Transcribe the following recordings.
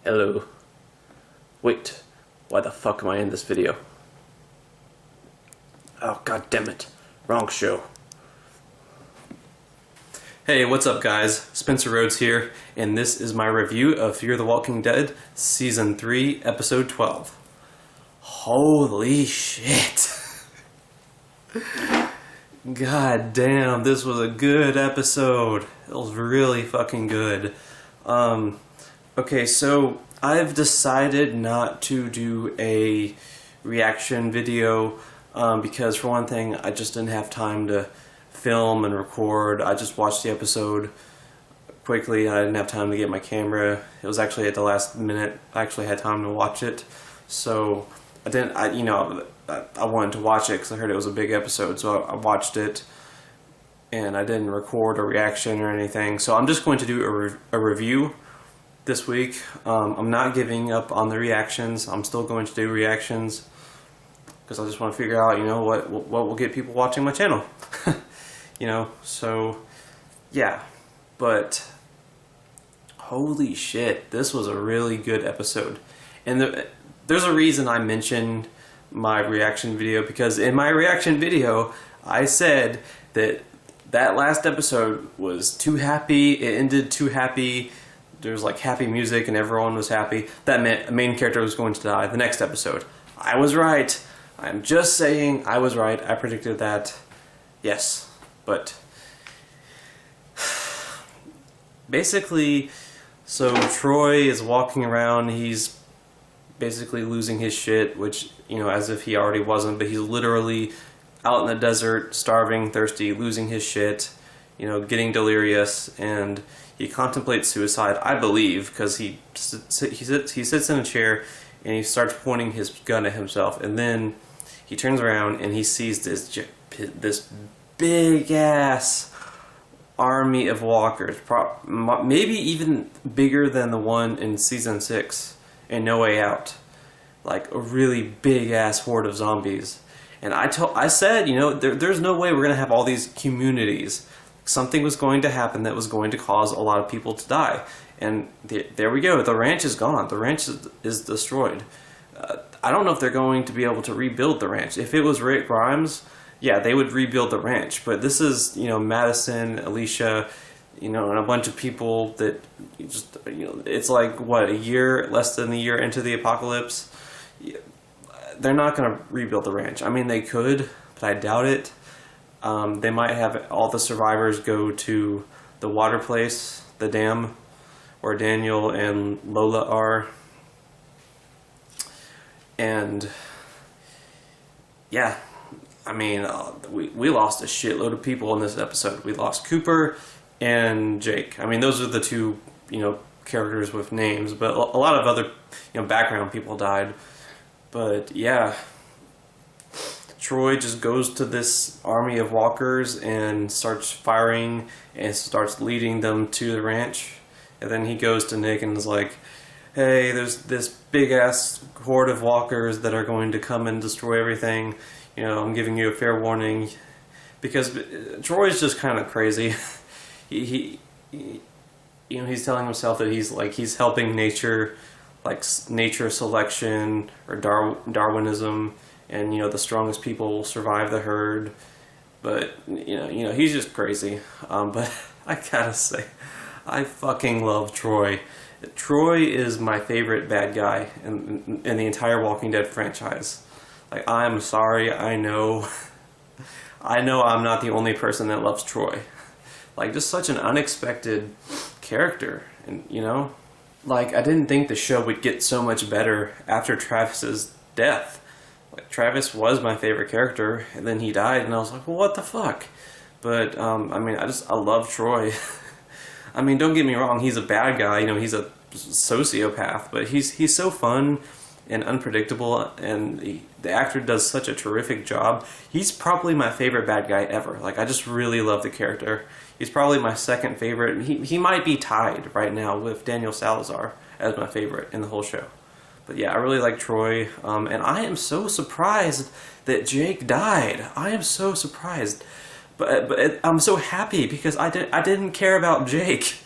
Hello. Wait, why the fuck am I in this video? Oh, god damn it. Wrong show. Hey, what's up guys? Spencer Rhodes here, and this is my review of Fear the Walking Dead Season 3, Episode 12. Holy shit. God damn, this was a good episode. It was really fucking good. Okay, so I've decided not to do a reaction video because for one thing, I just didn't have time to film and record. I just watched the episode quickly and I didn't have time to get my camera. It was actually at the last minute I actually had time to watch it. So I wanted to watch it because I heard it was a big episode, so I watched it and I didn't record a reaction or anything. So I'm just going to do a review this week. I'm not giving up on the reactions. I'm still going to do reactions because I just want to figure out, what will get people watching my channel. So yeah, but holy shit, this was a really good episode. And there's a reason I mentioned my reaction video, because in my reaction video I said that last episode was too happy, it ended too happy. There's like happy music and everyone was happy. That meant a main character was going to die the next episode. I was right. I'm just saying I was right. I predicted that. Yes. But basically, so Troy is walking around. He's basically losing his shit, which, as if he already wasn't, but he's literally out in the desert, starving, thirsty, losing his shit, getting delirious, and he contemplates suicide, I believe, because he sits in a chair and he starts pointing his gun at himself, and then he turns around and he sees this big ass army of walkers, maybe even bigger than the one in season 6 in No Way Out, like a really big ass horde of zombies. And I said, there's no way we're gonna have all these communities. Something was going to happen that was going to cause a lot of people to die. And there we go. The ranch is gone. The ranch is destroyed. I don't know if they're going to be able to rebuild the ranch. If it was Rick Grimes, yeah, they would rebuild the ranch. But this is, Madison, Alicia, and a bunch of people that just, it's like, what, less than a year into the apocalypse? They're not going to rebuild the ranch. I mean, they could, but I doubt it. They might have all the survivors go to the water place, the dam, where Daniel and Lola are. And yeah, I mean, we lost a shitload of people in this episode. We lost Cooper and Jake. I mean, those are the two, characters with names, but a lot of other, background people died. But yeah, Troy just goes to this army of walkers and starts firing and starts leading them to the ranch. And then he goes to Nick and is like, hey, there's this big ass horde of walkers that are going to come and destroy everything. I'm giving you a fair warning. Because Troy's just kind of crazy. He's telling himself that he's helping nature, like nature selection or Darwinism. And, the strongest people will survive the herd. But, he's just crazy. But I gotta say, I fucking love Troy. Troy is my favorite bad guy in the entire Walking Dead franchise. Like, I'm sorry, I know I'm not the only person that loves Troy. Like, just such an unexpected character. And, like, I didn't think the show would get so much better after Travis's death. Like, Travis was my favorite character, and then he died, and I was like, well, what the fuck? But, I mean, I love Troy. I mean, don't get me wrong, he's a bad guy, he's a sociopath, but he's so fun and unpredictable, and the actor does such a terrific job. He's probably my favorite bad guy ever. Like, I just really love the character. He's probably my second favorite. He might be tied right now with Daniel Salazar as my favorite in the whole show. But yeah, I really like Troy, and I am so surprised that Jake died. I am so surprised, but I'm so happy because I didn't care about Jake.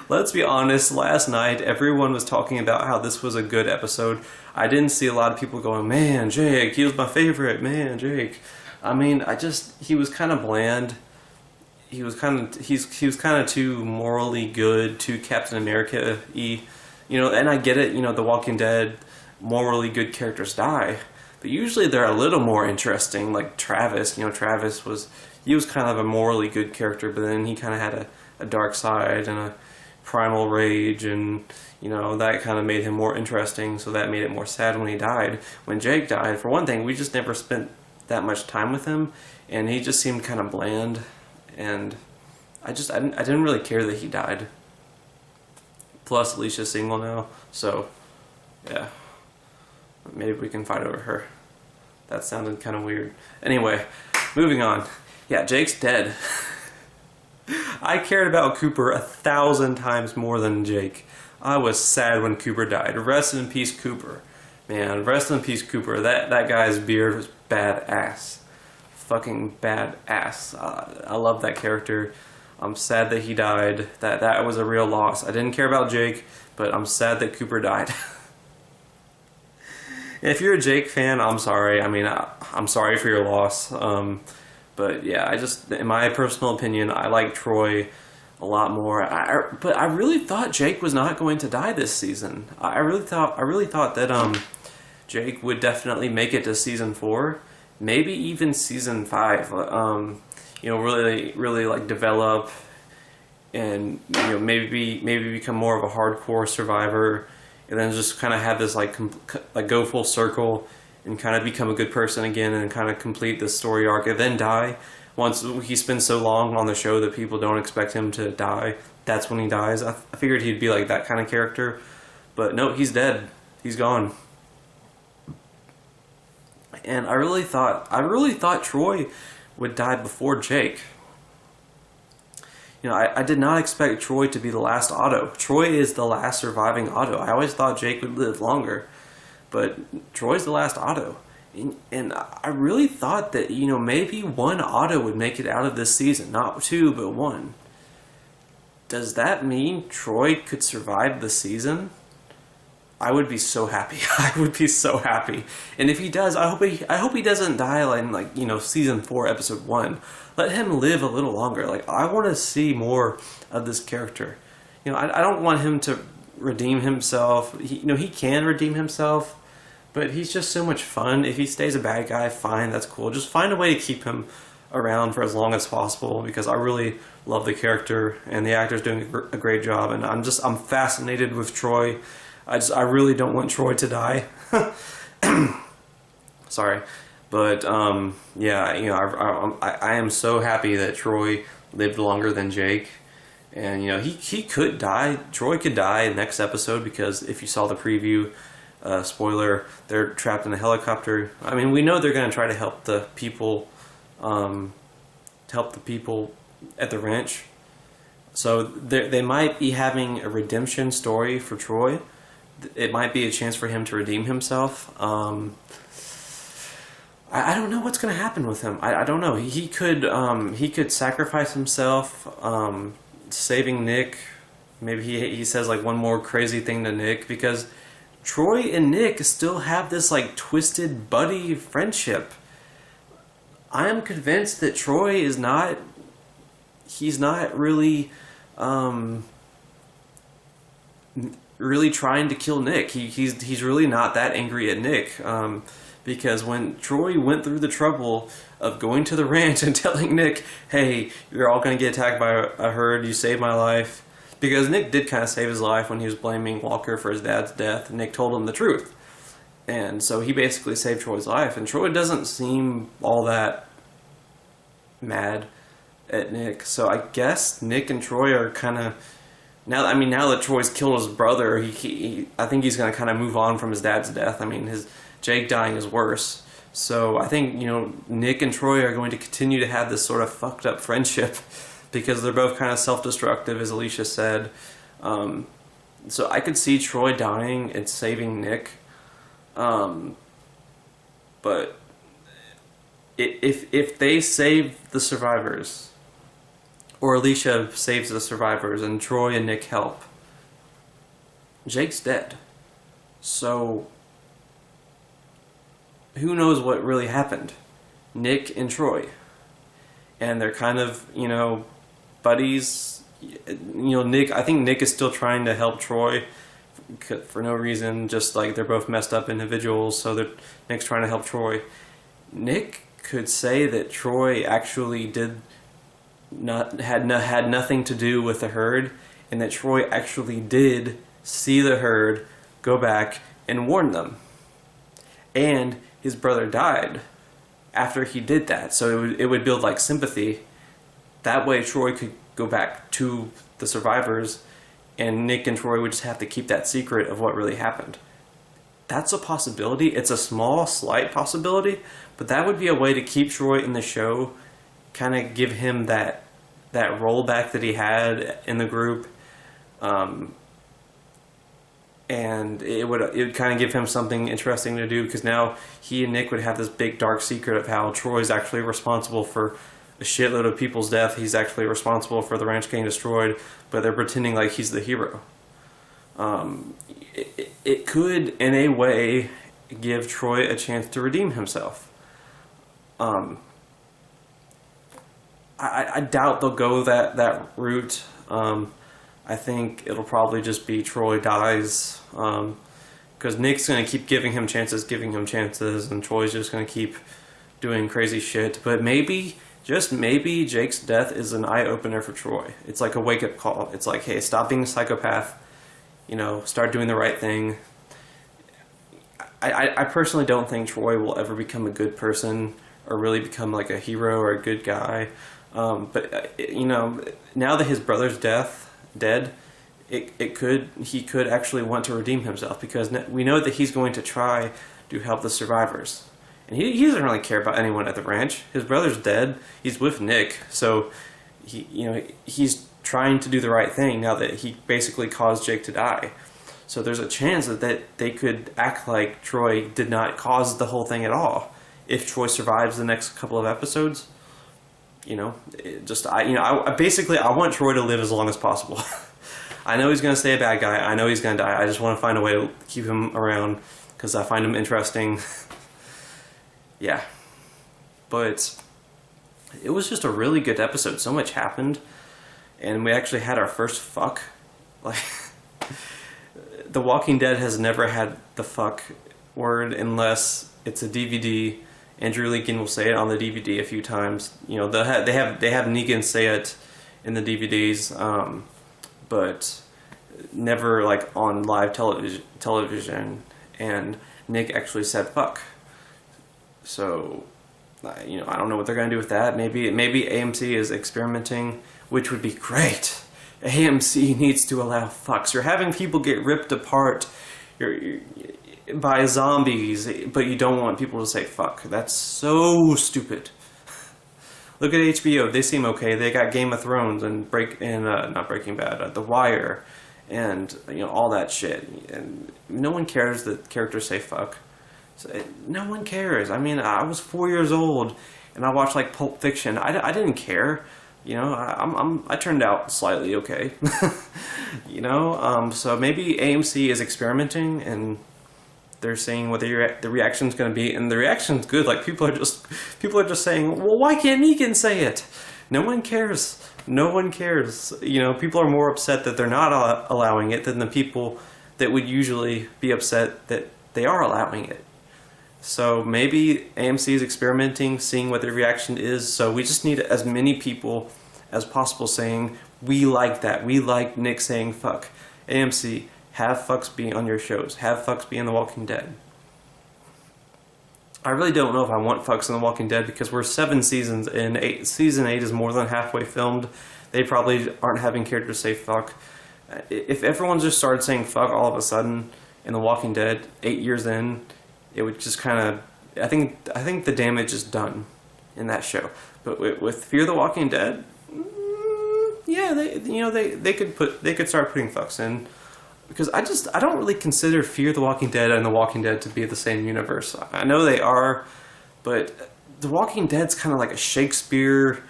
let's be honest, last night everyone was talking about how this was a good episode. I didn't see a lot of people going, man, Jake, he was my favorite, man, Jake. I mean, he was kind of bland. He was kind of too morally good, too Captain America-y. And I get it, The Walking Dead, morally good characters die. But usually they're a little more interesting, like Travis. Travis was kind of a morally good character, but then he kind of had a dark side and a primal rage, and that kind of made him more interesting, so that made it more sad when he died. When Jake died, for one thing, we just never spent that much time with him, and he just seemed kind of bland, and I didn't really care that he died. Plus, Alicia's single now, so yeah, maybe we can fight over her. That sounded kind of weird. Anyway, moving on. Yeah, Jake's dead. I cared about Cooper 1,000 times more than Jake. I was sad when Cooper died. Rest in peace, Cooper. Man, rest in peace, Cooper. That guy's beard was badass. Fucking badass. I love that character. I'm sad that he died. That was a real loss. I didn't care about Jake, but I'm sad that Cooper died. If you're a Jake fan, I'm sorry. I mean, I'm sorry for your loss. But yeah, in my personal opinion, I like Troy a lot more. But I really thought Jake was not going to die this season. I really thought that Jake would definitely make it to season 4, maybe even season 5. Really like develop, and maybe become more of a hardcore survivor, and then just kind of have this like go full circle and kind of become a good person again, and kind of complete the story arc, and then die. Once he spends so long on the show that people don't expect him to die, that's when he dies. I figured he'd be like that kind of character, but no, he's dead. He's gone. And I really thought Troy would die before Jake. I did not expect Troy to be the last Otto. Troy is the last surviving Otto. I always thought Jake would live longer, but Troy's the last Otto. And I really thought that, maybe one Otto would make it out of this season. Not 2, but 1. Does that mean Troy could survive the season? I would be so happy. I would be so happy. And if he does, I hope he doesn't die in season 4, episode 1. Let him live a little longer. I want to see more of this character. I don't want him to redeem himself. He can redeem himself, but he's just so much fun. If he stays a bad guy, fine, that's cool. Just find a way to keep him around for as long as possible, because I really love the character, and the actor's doing a great job, and I'm fascinated with Troy. I really don't want Troy to die. Sorry. But, I am so happy that Troy lived longer than Jake. And, he could die. Troy could die next episode, because if you saw the preview, spoiler, they're trapped in a helicopter. I mean, we know they're going to try to help the people, at the ranch. So they might be having a redemption story for Troy. It might be a chance for him to redeem himself. I don't know what's going to happen with him. I don't know. He could sacrifice himself, saving Nick. Maybe he says one more crazy thing to Nick, because Troy and Nick still have this twisted buddy friendship. I am convinced that Troy is not. He's not really. Really trying to kill Nick. He's really not that angry at Nick, because when Troy went through the trouble of going to the ranch and telling Nick, hey, you're all going to get attacked by a herd, you saved my life, because Nick did kind of save his life when he was blaming Walker for his dad's death. Nick told him the truth, and so he basically saved Troy's life, and Troy doesn't seem all that mad at Nick. So I guess Nick and Troy are kind of, now that Troy's killed his brother, I think he's going to kind of move on from his dad's death. I mean, his Jake dying is worse. So I think, Nick and Troy are going to continue to have this sort of fucked up friendship, because they're both kind of self-destructive, as Alicia said. So I could see Troy dying and saving Nick. But if they save the survivors, or Alicia saves the survivors and Troy and Nick help. Jake's dead. So, who knows what really happened? Nick and Troy. And they're kind of, buddies. I think Nick is still trying to help Troy for no reason, just like they're both messed up individuals, so Nick's trying to help Troy. Nick could say that Troy actually had nothing to do with the herd, and that Troy actually did see the herd, go back, and warn them. And his brother died after he did that, so it would build like sympathy. That way Troy could go back to the survivors, and Nick and Troy would just have to keep that secret of what really happened. That's a possibility. It's a small, slight possibility, but that would be a way to keep Troy in the show, kind of give him that rollback that he had in the group, and it would kind of give him something interesting to do, because now he and Nick would have this big dark secret of how Troy's actually responsible for a shitload of people's death. He's actually responsible for the ranch getting destroyed, but they're pretending like he's the hero. It could, in a way, give Troy a chance to redeem himself. I doubt they'll go that route. I think it'll probably just be Troy dies, because Nick's going to keep giving him chances, and Troy's just going to keep doing crazy shit. But maybe, just maybe, Jake's death is an eye-opener for Troy. It's like a wake-up call. It's like, hey, stop being a psychopath, start doing the right thing. I personally don't think Troy will ever become a good person or really become like a hero or a good guy. But now that his brother's dead, he could actually want to redeem himself, because we know that he's going to try to help the survivors, and he doesn't really care about anyone at the ranch. His brother's dead. He's with Nick, so he's trying to do the right thing now that he basically caused Jake to die. So there's a chance that they could act like Troy did not cause the whole thing at all if Troy survives the next couple of episodes. I want Troy to live as long as possible. I know he's going to stay a bad guy. I know he's going to die. I just want to find a way to keep him around because I find him interesting. Yeah. But it was just a really good episode. So much happened. And we actually had our first fuck. Like, The Walking Dead has never had the fuck word unless it's a DVD. Andrew Lincoln will say it on the DVD a few times. They have Negan say it in the DVDs, but never like on live television. And Nick actually said fuck. So, I don't know what they're gonna do with that. Maybe AMC is experimenting, which would be great. AMC needs to allow fucks. You're having people get ripped apart. By zombies, but you don't want people to say fuck. That's so stupid. Look at HBO. They seem okay. They got Game of Thrones and not Breaking Bad, The Wire, and all that shit. And no one cares that characters say fuck. So, no one cares. I mean, I was 4 years old and I watched like Pulp Fiction. I didn't care. I turned out slightly okay. So maybe AMC is experimenting and they're seeing what the reaction's going to be, and the reaction's good. Like people are just saying, well, why can't Negan say it? No one cares. No one cares. People are more upset that they're not allowing it than the people that would usually be upset that they are allowing it. So maybe AMC is experimenting, seeing what the reaction is. So we just need as many people as possible saying, we like that. We like Nick saying fuck. AMC, have fucks be on your shows. Have fucks be in The Walking Dead. I really don't know if I want fucks in The Walking Dead because we're 7 seasons in. Season 8 is more than halfway filmed. They probably aren't having characters say fuck. If everyone just started saying fuck all of a sudden in The Walking Dead 8 years in, it would just kind of... I think the damage is done in that show. But with Fear the Walking Dead, yeah, they could start putting fucks in. Because I don't really consider Fear the Walking Dead and The Walking Dead to be the same universe. I know they are, but The Walking Dead's kind of like a Shakespeare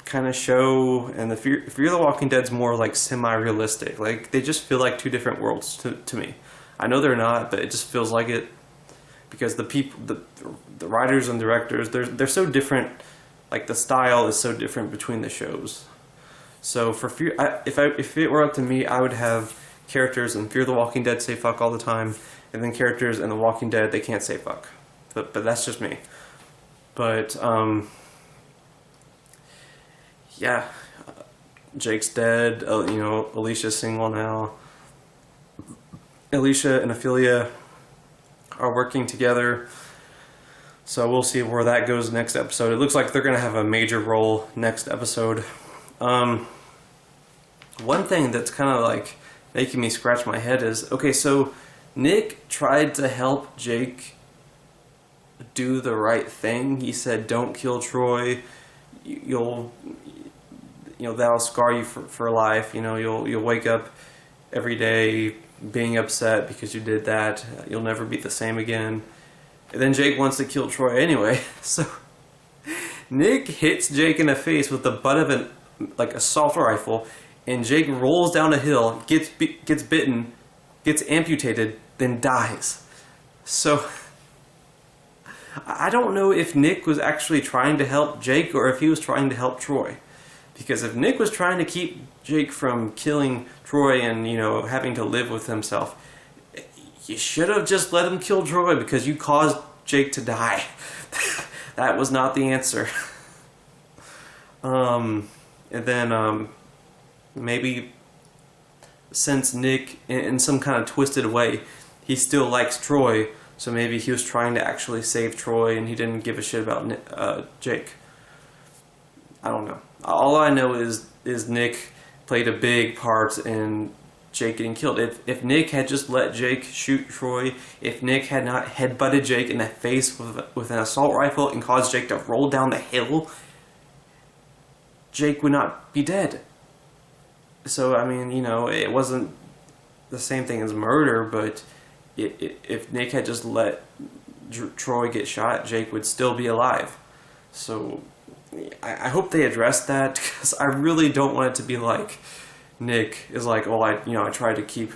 kind of show, and the Fear the Walking Dead's more like semi-realistic. Like, they just feel like two different worlds to me. I know they're not, but it just feels like it, because the people, the writers and directors, they're so different. Like, the style is so different between the shows. So for if it were up to me, I would have characters in Fear the Walking Dead say fuck all the time, and then characters in The Walking Dead, they can't say fuck. But that's just me. But yeah, Jake's dead. Alicia's single now. Alicia and Ophelia are working together, so we'll see where that goes next episode. It looks like they're going to have a major role next episode. One thing that's kind of like making me scratch my head is, okay, so Nick tried to help Jake do the right thing. He said, don't kill Troy. That'll scar you for life. You'll wake up every day being upset because you did that. You'll never be the same again. And then Jake wants to kill Troy anyway. So Nick hits Jake in the face with the butt of an assault rifle, and Jake rolls down a hill, gets bitten, gets amputated, then dies. So I don't know if Nick was actually trying to help Jake or if he was trying to help Troy. Because if Nick was trying to keep Jake from killing Troy and, having to live with himself, you should have just let him kill Troy, because you caused Jake to die. That was not the answer. And then maybe since Nick, in some kind of twisted way, he still likes Troy, so maybe he was trying to actually save Troy and he didn't give a shit about Jake. I don't know. All I know is Nick played a big part in Jake getting killed. If Nick had just let Jake shoot Troy, if Nick had not headbutted Jake in the face with an assault rifle and caused Jake to roll down the hill, Jake would not be dead. So, it wasn't the same thing as murder, but if Nick had just let Troy get shot, Jake would still be alive. So I hope they address that, because I really don't want it to be like Nick is like, I tried to keep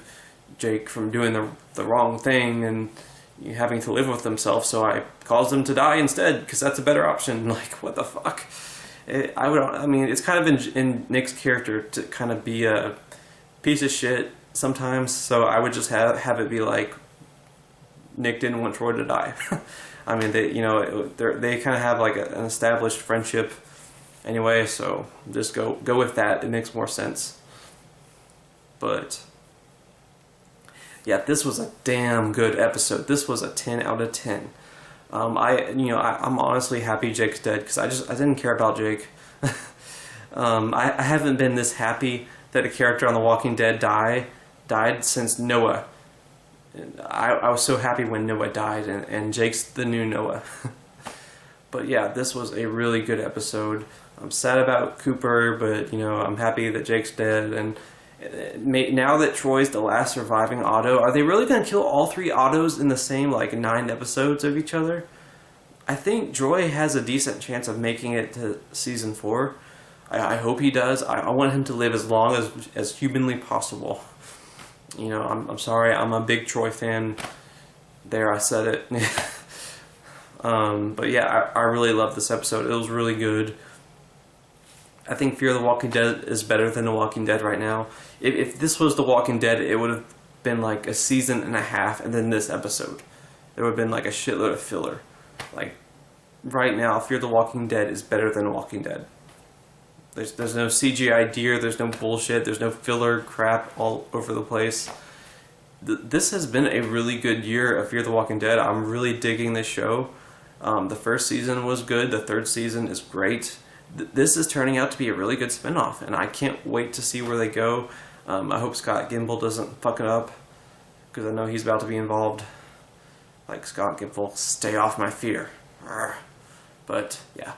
Jake from doing the wrong thing and having to live with himself, so I caused him to die instead, because that's a better option. Like, what the fuck? It's kind of in Nick's character to kind of be a piece of shit sometimes, so I would just have it be like Nick didn't want Troy to die. They kind of have like an established friendship anyway, so just go with that. It makes more sense. But yeah, this was a damn good episode. This was a 10 out of 10. I'm honestly happy Jake's dead, because I didn't care about Jake. I haven't been this happy that a character on The Walking Dead died since Noah. I was so happy when Noah died, and Jake's the new Noah. But yeah, this was a really good episode. I'm sad about Cooper, but I'm happy that Jake's dead. And now that Troy's the last surviving Otto, are they really going to kill all 3 Ottos in the same 9 episodes of each other? I think Troy has a decent chance of making it to season 4. I hope he does. I want him to live as long as humanly possible. I'm sorry, I'm a big Troy fan. There, I said it. But yeah, I really loved this episode. It was really good. I think Fear the Walking Dead is better than The Walking Dead right now. If this was The Walking Dead, it would have been like a season and a half, and then this episode. It would have been like a shitload of filler. Like, right now, Fear the Walking Dead is better than The Walking Dead. There's no CGI deer, there's no bullshit, there's no filler crap all over the place. This has been a really good year of Fear the Walking Dead. I'm really digging this show. The first season was good, the third season is great. This is turning out to be a really good spinoff, and I can't wait to see where they go. I hope Scott Gimple doesn't fuck it up, because I know he's about to be involved. Like Scott Gimple, stay off my fear. Arrgh. But yeah,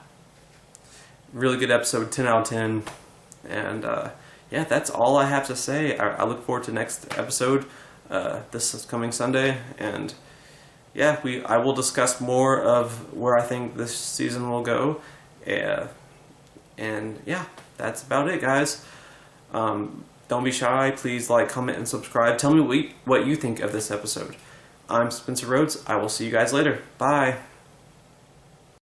really good episode, 10 out of 10. And yeah, that's all I have to say. I look forward to next episode. This is coming Sunday, and yeah, I will discuss more of where I think this season will go. And yeah, that's about it, guys. Don't be shy. Please like, comment, and subscribe. Tell me what you think of this episode. I'm Spencer Rhodes. I will see you guys later. Bye.